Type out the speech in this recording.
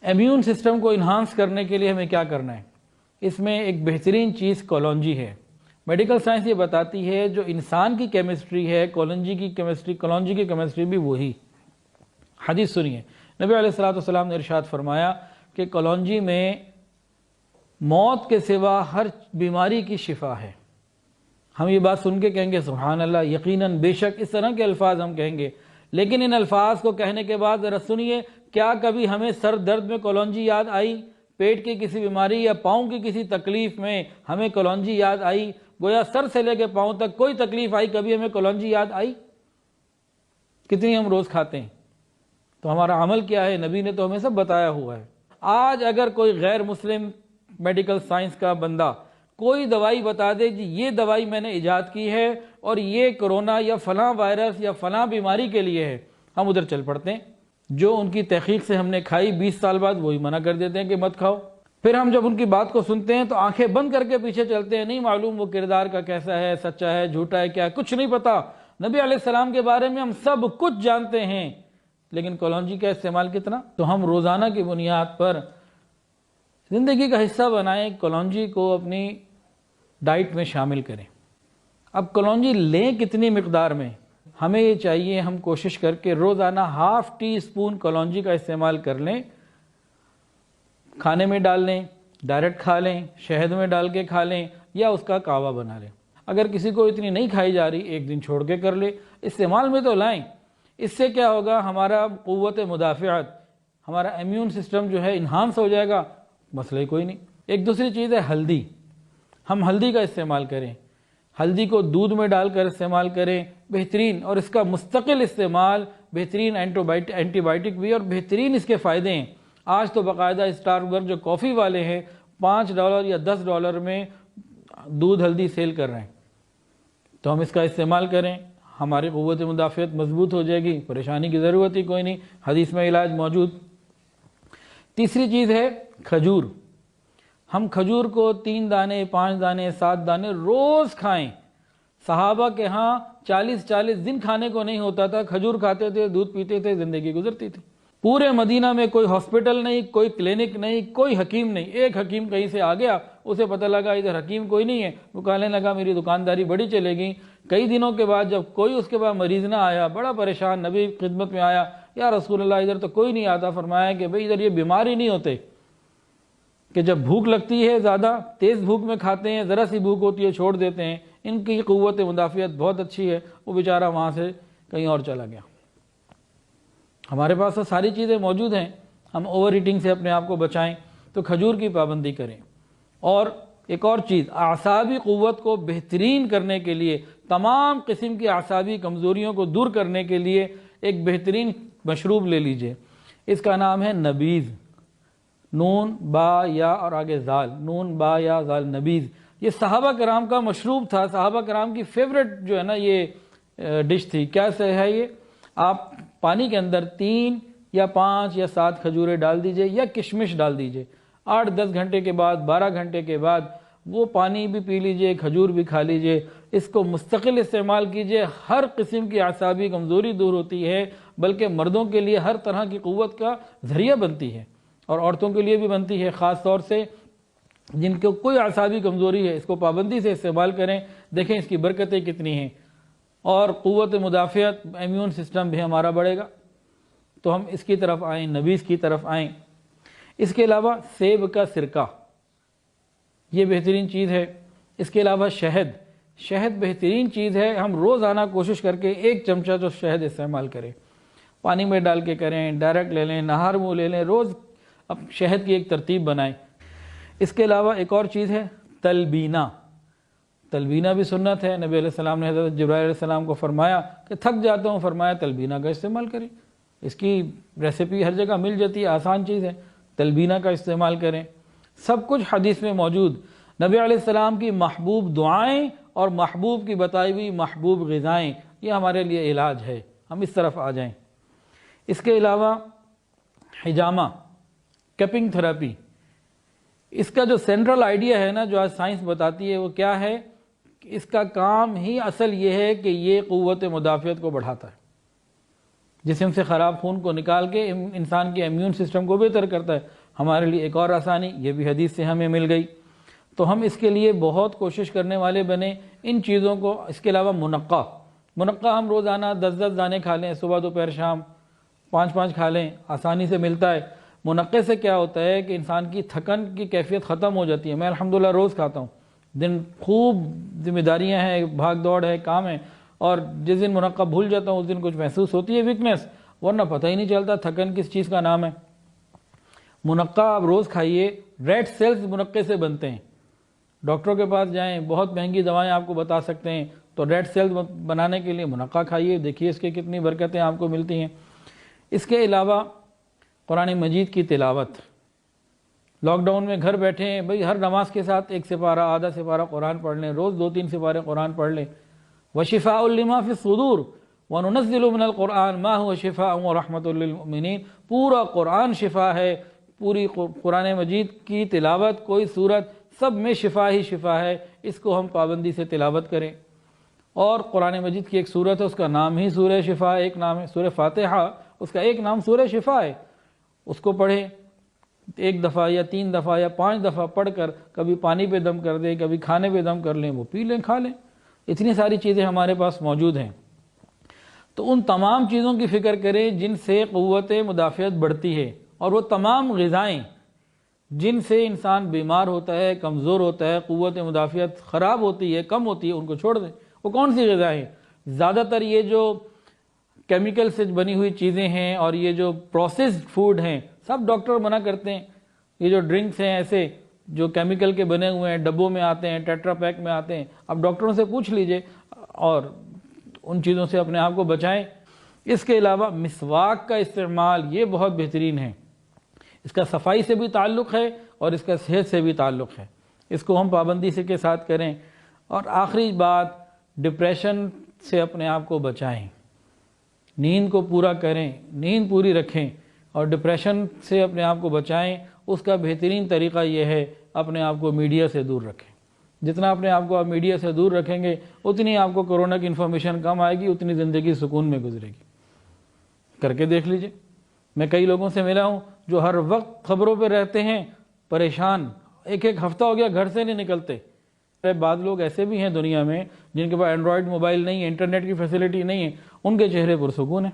Immune system کو enhance کرنے کے لیے ہمیں کیا کرنا ہے؟ اس میں ایک بہترین چیز کولونجی ہے۔ میڈیکل سائنس یہ بتاتی ہے جو انسان کی کیمسٹری ہے، کولونجی کی کیمسٹری بھی وہی۔ حدیث سنیے، نبی علیہ السلام نے ارشاد فرمایا کہ کولونجی میں موت کے سوا ہر بیماری کی شفا ہے۔ ہم یہ بات سن کے کہیں گے سبحان اللہ، یقیناً، بے شک، اس طرح کے الفاظ ہم کہیں گے، لیکن ان الفاظ کو کہنے کے بعد ذرا سنیے، کیا کبھی ہمیں سر درد میں کولونجی یاد آئی؟ پیٹ کی کسی بیماری یا پاؤں کی کسی تکلیف میں ہمیں کولونجی یاد آئی؟ گویا سر سے لے کے پاؤں تک کوئی تکلیف آئی، کبھی ہمیں کولونجی یاد آئی؟ کتنی ہم روز کھاتے ہیں؟ تو ہمارا عمل کیا ہے؟ نبی نے تو ہمیں سب بتایا ہوا ہے۔ آج اگر کوئی غیر مسلم میڈیکل سائنس کا بندہ کوئی دوائی بتا دے جی یہ دوائی میں نے ایجاد کی ہے اور یہ کرونا یا فلاں وائرس یا فلاں بیماری کے لیے ہے، ہم ادھر چل پڑتے ہیں۔ جو ان کی تحقیق سے ہم نے کھائی 20 سال بعد وہی منع کر دیتے ہیں کہ مت کھاؤ۔ پھر ہم جب ان کی بات کو سنتے ہیں تو آنکھیں بند کر کے پیچھے چلتے ہیں، نہیں معلوم وہ کردار کا کیسا ہے، سچا ہے، جھوٹا ہے، کیا ہے، کچھ نہیں پتا۔ نبی علیہ السلام کے بارے میں ہم سب کچھ جانتے ہیں، لیکن کولونجی کا استعمال کتنا؟ تو ہم روزانہ کی بنیاد پر زندگی کا حصہ بنائیں، کولونجی کو اپنی ڈائٹ میں شامل کریں۔ اب کولونجی لیں کتنی مقدار میں؟ ہمیں یہ چاہیے ہم کوشش کر کے روزانہ ½ ٹی اسپون کولونجی کا استعمال کر لیں، کھانے میں ڈال لیں، ڈائریکٹ کھا لیں، شہد میں ڈال کے کھا لیں، یا اس کا کہوہ بنا لیں۔ اگر کسی کو اتنی نہیں کھائی جا رہی، ایک دن چھوڑ کے کر لے، استعمال میں تو لائیں۔ اس سے کیا ہوگا؟ ہمارا قوت مدافعت، ہمارا امیون سسٹم جو ہے انہانس ہو جائے گا، مسئلہ ہی کوئی نہیں۔ ایک دوسری چیز ہے ہلدی، ہم ہلدی کا استعمال کریں، ہلدی کو دودھ میں ڈال کر استعمال کریں، بہترین، اور اس کا مستقل استعمال بہترین اینٹی بائیوٹک بھی، اور بہترین اس کے فائدے ہیں۔ آج تو باقاعدہ اسٹاربرگ جو کافی والے ہیں $5 یا $10 میں دودھ ہلدی سیل کر رہے ہیں، تو ہم اس کا استعمال کریں، ہماری قوت مدافعت مضبوط ہو جائے گی، پریشانی کی ضرورت ہی کوئی نہیں، حدیث میں علاج موجود۔ تیسری چیز ہے کھجور۔ ہم کھجور کو 3 دانے، 5 دانے، 7 دانے روز کھائیں۔ صحابہ کے ہاں 40 دن کھانے کو نہیں ہوتا تھا، کھجور کھاتے تھے، دودھ پیتے تھے، زندگی گزرتی تھی۔ پورے مدینہ میں کوئی ہاسپٹل نہیں، کوئی کلینک نہیں، کوئی حکیم نہیں۔ ایک حکیم کہیں سے آ گیا، اسے پتہ لگا ادھر حکیم کوئی نہیں ہے، وہ کہنے لگا میری دکانداری بڑی چلے گی۔ کئی دنوں کے بعد جب کوئی اس کے بعد مریض نہ آیا، بڑا پریشان، نبی خدمت میں آیا، یا رسول اللہ ادھر تو کوئی نہیں آتا۔ فرمایا کہ بھئی ادھر یہ بیمار ہی نہیں ہوتے کہ جب بھوک لگتی ہے، زیادہ تیز بھوک میں کھاتے ہیں، ذرا سی بھوک ہوتی ہے چھوڑ دیتے ہیں۔ ان کی قوت مدافعت بہت اچھی ہے، وہ بیچارہ وہاں سے کہیں اور چلا گیا۔ ہمارے پاس تو ساری چیزیں موجود ہیں، ہم اوور ایٹنگ سے اپنے آپ کو بچائیں تو کھجور کی پابندی کریں۔ اور ایک اور چیز، اعصابی قوت کو بہترین کرنے کے لیے، تمام قسم کی اعصابی کمزوریوں کو دور کرنے کے لیے ایک بہترین مشروب لے لیجئے، اس کا نام ہے نبیذ۔ نون با یا اور آگے زال، نون با یا زال، نبیذ۔ یہ صحابہ کرام کا مشروب تھا، صحابہ کرام کی فیوریٹ جو ہے نا یہ ڈش تھی۔ کیا سے ہے یہ؟ آپ پانی کے اندر 3 یا 5 یا 7 کھجوریں ڈال دیجئے یا کشمش ڈال دیجئے، 8-10 گھنٹے کے بعد، 12 گھنٹے کے بعد وہ پانی بھی پی لیجئے، کھجور بھی کھا لیجئے، اس کو مستقل استعمال کیجئے۔ ہر قسم کی اعصابی کمزوری دور ہوتی ہے، بلکہ مردوں کے لیے ہر طرح کی قوت کا ذریعہ بنتی ہے، اور عورتوں کے لیے بھی بنتی ہے، خاص طور سے جن کو کوئی اعصابی کمزوری ہے۔ اس کو پابندی سے استعمال کریں، دیکھیں اس کی برکتیں کتنی ہیں، اور قوت مدافعت، امیون سسٹم بھی ہمارا بڑھے گا۔ تو ہم اس کی طرف آئیں، نبیذ کی طرف آئیں۔ اس کے علاوہ سیب کا سرکہ، یہ بہترین چیز ہے۔ اس کے علاوہ شہد بہترین چیز ہے۔ ہم روزانہ کوشش کر کے 1 چمچہ جو شہد استعمال کریں، پانی میں ڈال کے کریں، ڈائریکٹ لے لیں، نہار منہ لے لیں، روز اب شہد کی ایک ترتیب بنائیں۔ اس کے علاوہ ایک اور چیز ہے تلبینہ۔ تلبینہ بھی سنت ہے، نبی علیہ السلام نے حضرت جبرائیل علیہ السلام کو فرمایا کہ تھک جاتا ہوں، فرمایا تلبینہ کا استعمال کریں۔ اس کی ریسیپی ہر جگہ مل جاتی ہے، آسان چیز ہے، تلبینہ کا استعمال کریں۔ سب کچھ حدیث میں موجود۔ نبی علیہ السلام کی محبوب دعائیں اور محبوب کی بتائی ہوئی محبوب غذائیں، یہ ہمارے لیے علاج ہے، ہم اس طرف آ جائیں۔ اس کے علاوہ حجامہ، کپنگ تھراپی، اس کا جو سینٹرل آئیڈیا ہے نا، جو آج سائنس بتاتی ہے، وہ کیا ہے؟ اس کا کام ہی اصل یہ ہے کہ یہ قوت مدافعت کو بڑھاتا ہے۔ جسم سے خراب خون کو نکال کے انسان کے امیون سسٹم کو بہتر کرتا ہے. ہمارے لیے ایک اور آسانی یہ بھی حدیث سے ہمیں مل گئی. تو ہم اس کے لیے بہت کوشش کرنے والے بنے. ان چیزوں کو اس کے علاوہ منقع ہم روزانہ 10 دانے کھا لیں، صبح دوپہر شام 5 کھا لیں، آسانی سے ملتا ہے. منقع سے کیا ہوتا ہے کہ انسان کی تھکن کی کیفیت ختم ہو جاتی ہے. میں الحمدللہ روز کھاتا ہوں. دن خوب ذمہ داریاں ہیں، بھاگ دوڑ ہے، کام ہے، اور جس دن منقع بھول جاتا ہوں اس دن کچھ محسوس ہوتی ہے ویکنیس، ورنہ پتہ ہی نہیں چلتا تھکن کس چیز کا نام ہے. منقع آپ روز کھائیے. ریڈ سیلز منقع سے بنتے ہیں. ڈاکٹروں کے پاس جائیں، بہت مہنگی دوائیں آپ کو بتا سکتے ہیں، تو ریڈ سیلز بنانے کے لیے منقع کھائیے، دیکھیے اس کے کتنی برکتیں آپ کو ملتی ہیں. اس کے علاوہ قرآن مجید کی تلاوت. لاک ڈاؤن میں گھر بیٹھے ہیں بھئی، ہر نماز کے ساتھ 1 سپارہ آدھا سپارہ قرآن پڑھ لیں، روز 2-3 سپارے قرآن پڑھ لیں. وَشِفَاءٌ لِمَا فِي الصُّدُورِ وَنُنَزِّلُ مِنَ الْقُرْآنِ مَا هُوَ شِفَاءٌ وَرَحْمَةٌ لِلْمُؤْمِنِينَ. پورا قرآن شفا ہے. پوری قرآن مجید کی تلاوت، کوئی سورت، سب میں شفا ہی شفا ہے. اس کو ہم پابندی سے تلاوت کریں. اور قرآن مجید کی ایک سورت ہے، اس کا نام ہی سورہ شفا، ایک نام ہے سورہ فاتحہ، اس کا ایک نام سورہ شفا ہے. اس کو پڑھیں 1 دفعہ یا 3 دفعہ یا 5 دفعہ پڑھ کر، کبھی پانی پہ دم کر دیں، کبھی کھانے پہ دم کر لیں، وہ پی لیں، کھا لیں. اتنی ساری چیزیں ہمارے پاس موجود ہیں. تو ان تمام چیزوں کی فکر کریں جن سے قوت مدافعت بڑھتی ہے، اور وہ تمام غذائیں جن سے انسان بیمار ہوتا ہے، کمزور ہوتا ہے، قوت مدافعت خراب ہوتی ہے، کم ہوتی ہے، ان کو چھوڑ دیں. وہ کون سی غذائیں ہیں؟ زیادہ تر یہ جو کیمیکل سے بنی ہوئی چیزیں ہیں اور یہ جو پروسیسڈ فوڈ ہیں، سب ڈاکٹر منع کرتے ہیں. یہ جو ڈرنکس ہیں ایسے جو کیمیکل کے بنے ہوئے ہیں، ڈبوں میں آتے ہیں، ٹیٹرا پیک میں آتے ہیں، اب ڈاکٹروں سے پوچھ لیجئے اور ان چیزوں سے اپنے آپ کو بچائیں. اس کے علاوہ مسواک کا استعمال یہ بہت بہترین ہے. اس کا صفائی سے بھی تعلق ہے اور اس کا صحت سے بھی تعلق ہے. اس کو ہم پابندی سے کے ساتھ کریں. اور آخری بات، ڈپریشن سے اپنے آپ کو بچائیں. نیند کو پورا کریں، نیند پوری رکھیں اور ڈپریشن سے اپنے آپ کو بچائیں. اس کا بہترین طریقہ یہ ہے اپنے آپ کو میڈیا سے دور رکھیں. جتنا اپنے آپ کو آپ میڈیا سے دور رکھیں گے اتنی آپ کو کورونا کی انفارمیشن کم آئے گی، اتنی زندگی سکون میں گزرے گی. کر کے دیکھ لیجئے. میں کئی لوگوں سے ملا ہوں جو ہر وقت خبروں پہ رہتے ہیں، پریشان، ایک ہفتہ ہو گیا گھر سے نہیں نکلتے. بعض لوگ ایسے بھی ہیں دنیا میں جن کے پاس اینڈرائڈ موبائل نہیں ہے، انٹرنیٹ کی فیسلٹی نہیں ہے، ان کے چہرے پرسکون ہیں.